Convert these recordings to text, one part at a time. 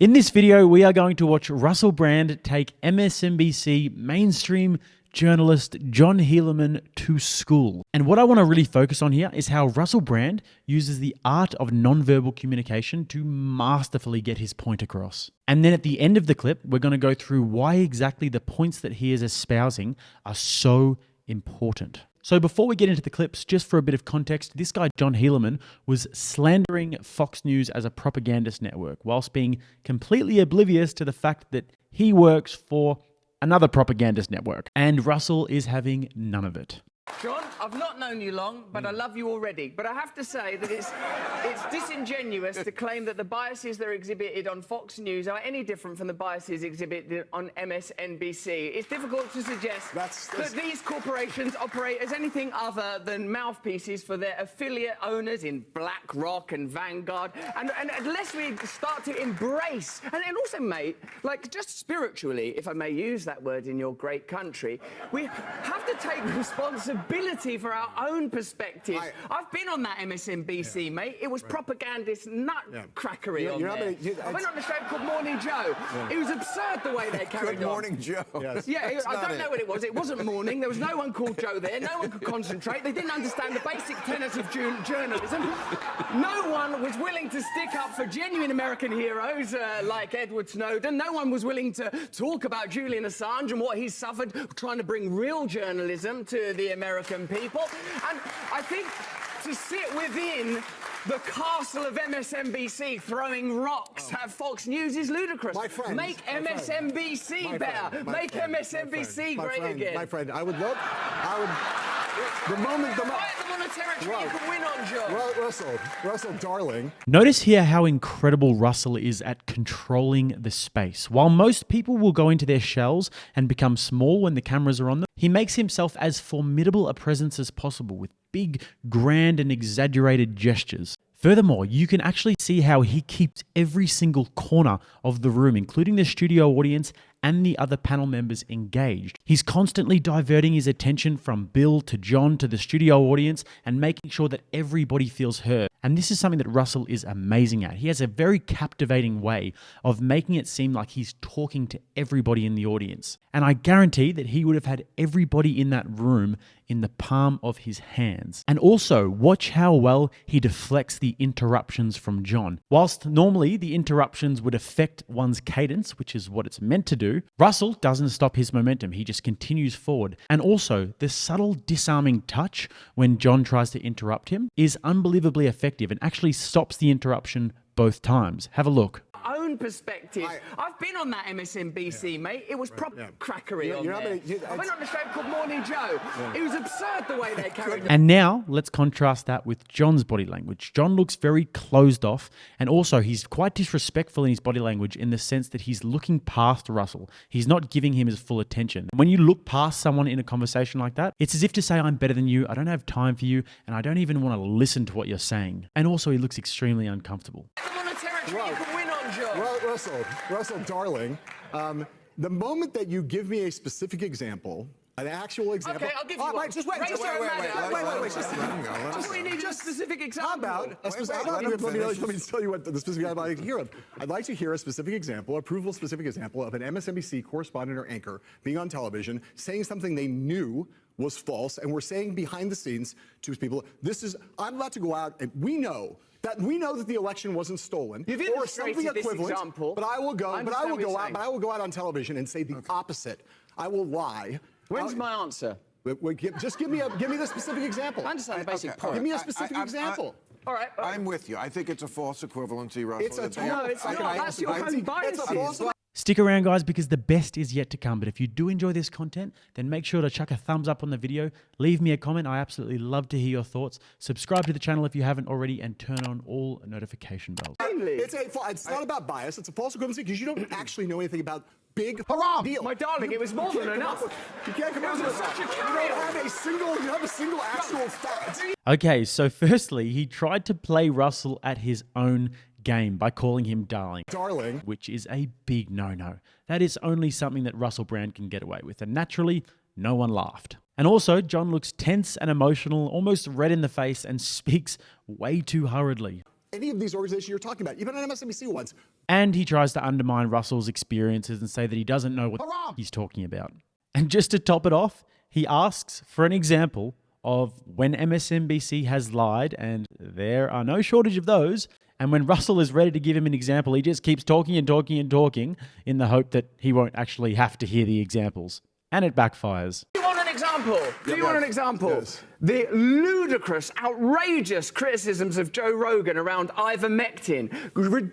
In this video, we are going to watch Russell Brand take MSNBC mainstream journalist John Helaman to school. And what I want to really focus on here is how Russell Brand uses the art of nonverbal communication to masterfully get his point across. And then at the end of the clip, we're going to go through why exactly the points that he is espousing are so important. So before we get into the clips, just for a bit of context, this guy, John Helaman, was slandering Fox News as a propagandist network, whilst being completely oblivious to the fact that he works for another propagandist network. And Russell is having none of it. John, I've not known you long, but I love you already. But I have to say that it's disingenuous to claim that the biases that are exhibited on Fox News are any different from the biases exhibited on MSNBC. It's difficult to suggest that these corporations operate as anything other than mouthpieces for their affiliate owners in BlackRock and Vanguard. And unless we start to embrace, and also, mate, like just spiritually, if I may use that word in your great country, we have to take responsibility for our own perspective. I've been on that MSNBC, mate. It was propagandist nutcrackery on there. I went on a show called Morning Joe. It was absurd the way they carried on. Good Morning Joe. Yes. Yeah, I don't know what it was. It wasn't morning. There was no one called Joe there. No one could concentrate. They didn't understand the basic tenets of journalism. No one was willing to stick up for genuine American heroes like Edward Snowden. No one was willing to talk about Julian Assange and what he's suffered trying to bring real journalism to the American people. And I think to sit within the castle of MSNBC throwing rocks at Fox News is ludicrous. My friend, make MSNBC better. Make MSNBC great again. My friend, the moment them on a territory you can win on, Joe. Russell, darling. Notice here how incredible Russell is at controlling the space. While most people will go into their shells and become small when the cameras are on them, he makes himself as formidable a presence as possible with big, grand, and exaggerated gestures. Furthermore, you can actually see how he keeps every single corner of the room, including the studio audience and the other panel members, engaged. He's constantly diverting his attention from Bill to John to the studio audience and making sure that everybody feels heard. And this is something that Russell is amazing at. He has a very captivating way of making it seem like he's talking to everybody in the audience. And I guarantee that he would have had everybody in that room in the palm of his hands. And also, watch how well he deflects the interruptions from John. Whilst normally the interruptions would affect one's cadence, which is what it's meant to do, Russell doesn't stop his momentum. He just continues forward. And also, the subtle disarming touch when John tries to interrupt him is unbelievably effective and actually stops the interruption both times. Have a look. Own perspective. I've been on that MSNBC, mate. It was crackery on there. I went on a show called Morning Joe. It was absurd the way they carried on. And now let's contrast that with John's body language. John looks very closed off, and also he's quite disrespectful in his body language in the sense that he's looking past Russell. He's not giving him his full attention. When you look past someone in a conversation like that, it's as if to say, I'm better than you, I don't have time for you, and I don't even want to listen to what you're saying. And also he looks extremely uncomfortable. I'm on a territory you can win on, Joe. Russell, darling, the moment that you give me a specific example, an actual example. Okay, I'll give you one. Just wait. Just we need a specific example. How about a specific? Let me tell you what the specific I'd like to hear of. I'd like to hear a specific example, specific example of an MSNBC correspondent or anchor being on television saying something they knew was false, and we're saying behind the scenes to people, I'm about to go out, and we know that the election wasn't stolen or something equivalent. But I will go out on television and say the opposite. I will lie. When's my answer? Just give me the specific example. I understand the basic point. Give me a specific example. All right. I'm with you. I think it's a false equivalency, Russell. It's not. That's your own biases. Stick around, guys, because the best is yet to come. But if you do enjoy this content, then make sure to chuck a thumbs up on the video. Leave me a comment. I absolutely love to hear your thoughts. Subscribe to the channel if you haven't already, and turn on all notification bells. It's not about bias. It's a false equivalency because you don't actually know anything about big deal. My darling, it was more than enough. You can't come out with such a carry. You have a single actual fact. Okay, so firstly, he tried to play Russell at his own game by calling him darling, which is a big no-no. That is only something that Russell Brand can get away with, and naturally, no one laughed. And also, John looks tense and emotional, almost red in the face, and speaks way too hurriedly. any of these organizations you're talking about, even on MSNBC once. And he tries to undermine Russell's experiences and say that he doesn't know what he's talking about. And just to top it off, he asks for an example of when MSNBC has lied, and there are no shortage of those. And when Russell is ready to give him an example, he just keeps talking and talking and talking in the hope that he won't actually have to hear the examples. And it backfires. Do you want an example? Do you want an example? Yes. The ludicrous, outrageous criticisms of Joe Rogan around ivermectin,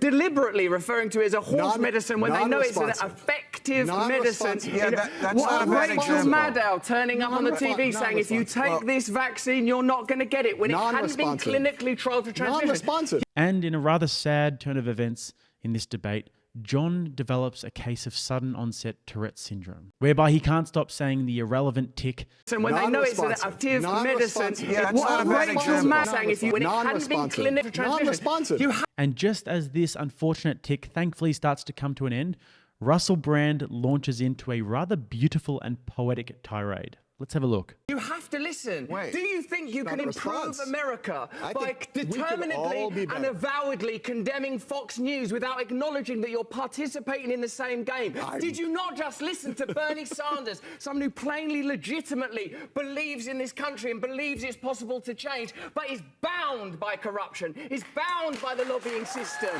deliberately referring to it as a horse medicine when they know it's an effective medicine. Yeah, that's what not a bad Rachel example. Maddow turning up on the TV saying, if you take this vaccine, you're not going to get it, when it hadn't been clinically trialed for transmission. Non-responsive. And in a rather sad turn of events in this debate, John develops a case of sudden onset Tourette's syndrome, whereby he can't stop saying the irrelevant tick. And when they know it's an effective medicine, Yeah, that's not a bad Rachel example. Maddow saying, if you, when it hadn't been clinically for transmission, Non-responsive. you And just as this unfortunate tick thankfully starts to come to an end, Russell Brand launches into a rather beautiful and poetic tirade. Let's have a look. You have to listen. Wait. Do you think you Not can a improve response. America I by think we could all determinedly be and better. avowedly condemning Fox News without acknowledging that you're participating in the same game? Did you not just listen to Bernie Sanders, someone who plainly, legitimately believes in this country and believes it's possible to change, but is bound by corruption, is bound by the lobbying system?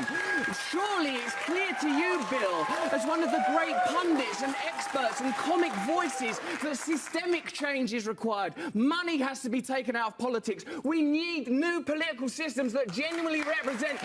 Surely it's clear to you, Bill, as one of the great pundits and experts and comic voices, that systemic change is required. Money has to be taken out of politics. We need new political systems that genuinely represent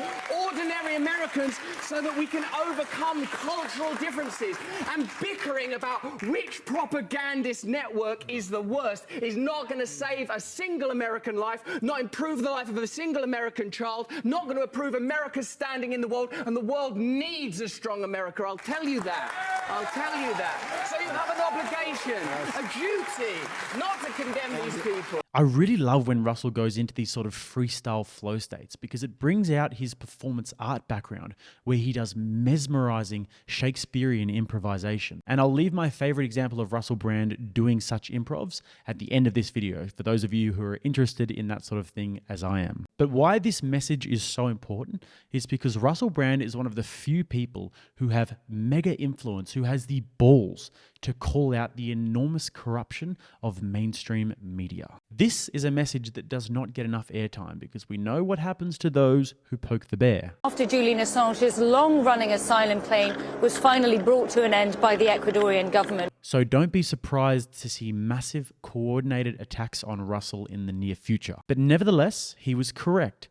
ordinary Americans so that we can overcome cultural differences. And bickering about which propagandist network is the worst is not going to save a single American life, not improve the life of a single American child, not going to improve America's standing in the world, and the world needs a strong America. I'll tell you that. I'll tell you that. So you have an obligation, a duty, not to condemn these people. I really love when Russell goes into these sort of freestyle flow states because it brings out his performance art background where he does mesmerizing Shakespearean improvisation. And I'll leave my favorite example of Russell Brand doing such improvs at the end of this video for those of you who are interested in that sort of thing as I am. But why this message is so important is because Russell Brand is one of the few people who have mega influence, who has the balls to call out the enormous corruption of mainstream media. This is a message that does not get enough airtime because we know what happens to those who poke the bear. After Julian Assange's long-running asylum claim was finally brought to an end by the Ecuadorian government. So don't be surprised to see massive coordinated attacks on Russell in the near future. But nevertheless, he was correct.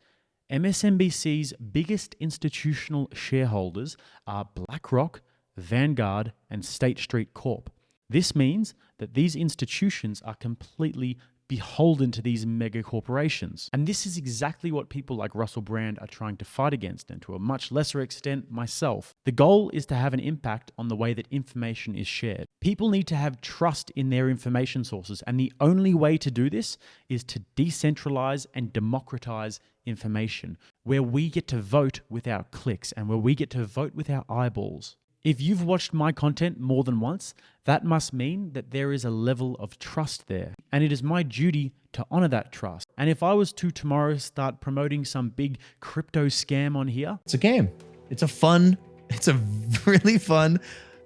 MSNBC's biggest institutional shareholders are BlackRock, Vanguard, and State Street Corp. This means that these institutions are completely beholden to these mega corporations. And this is exactly what people like Russell Brand are trying to fight against, and to a much lesser extent, myself. The goal is to have an impact on the way that information is shared. People need to have trust in their information sources, and the only way to do this is to decentralize and democratize information, where we get to vote with our clicks and where we get to vote with our eyeballs. If you've watched my content more than once, that must mean that there is a level of trust there. And it is my duty to honor that trust. And if I was to tomorrow start promoting some big crypto scam on here, It's a game. It's a really fun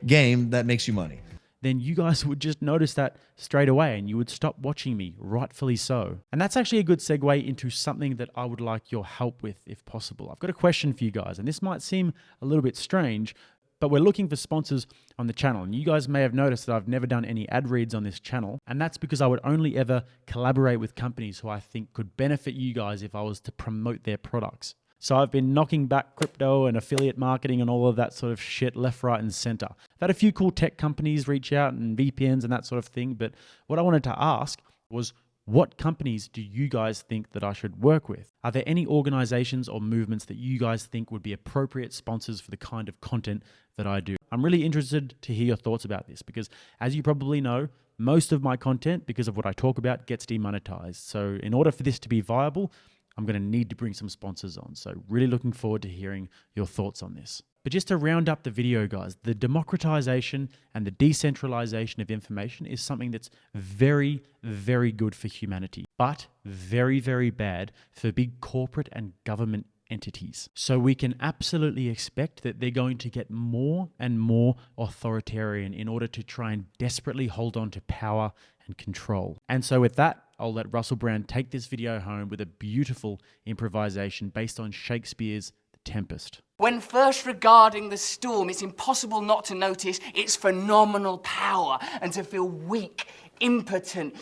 game that makes you money. then you guys would just notice that straight away and you would stop watching me, rightfully so. And that's actually a good segue into something that I would like your help with if possible. I've got a question for you guys, and this might seem a little bit strange, but we're looking for sponsors on the channel. And you guys may have noticed that I've never done any ad reads on this channel. And that's because I would only ever collaborate with companies who I think could benefit you guys if I was to promote their products. So I've been knocking back crypto and affiliate marketing and all of that sort of shit left, right, and center. I've had a few cool tech companies reach out and VPNs and that sort of thing. But what I wanted to ask was, what companies do you guys think that I should work with? Are there any organizations or movements that you guys think would be appropriate sponsors for the kind of content that I do? I'm really interested to hear your thoughts about this because, as you probably know, most of my content, because of what I talk about, gets demonetized. So in order for this to be viable, I'm going to need to bring some sponsors on. So really looking forward to hearing your thoughts on this. But just to round up the video, guys, the democratization and the decentralization of information is something that's very, very good for humanity, but very, very bad for big corporate and government entities. So we can absolutely expect that they're going to get more and more authoritarian in order to try and desperately hold on to power and control. And so with that, I'll let Russell Brand take this video home with a beautiful improvisation based on Shakespeare's The Tempest. When first regarding the storm, it's impossible not to notice its phenomenal power and to feel weak, impotent,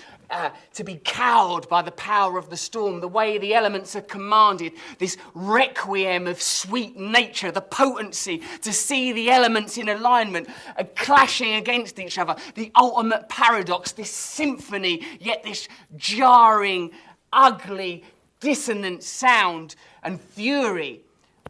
to be cowed by the power of the storm, the way the elements are commanded, this requiem of sweet nature, the potency to see the elements in alignment, clashing against each other, the ultimate paradox, this symphony, yet this jarring, ugly, dissonant sound and fury.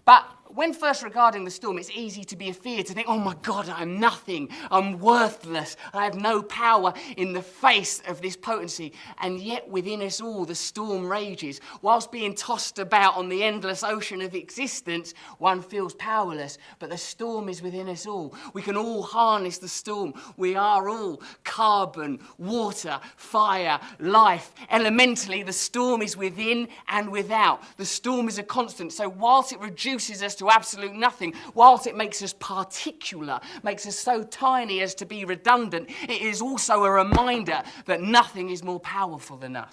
But when first regarding the storm, it's easy to be afeared, to think, oh my God, I'm nothing, I'm worthless, I have no power in the face of this potency. And yet within us all, the storm rages. Whilst being tossed about on the endless ocean of existence, one feels powerless, but the storm is within us all. We can all harness the storm. We are all carbon, water, fire, life. Elementally, the storm is within and without. The storm is a constant, so whilst it reduces us to absolute nothing, whilst it makes us particular, makes us so tiny as to be redundant, it is also a reminder that nothing is more powerful than us.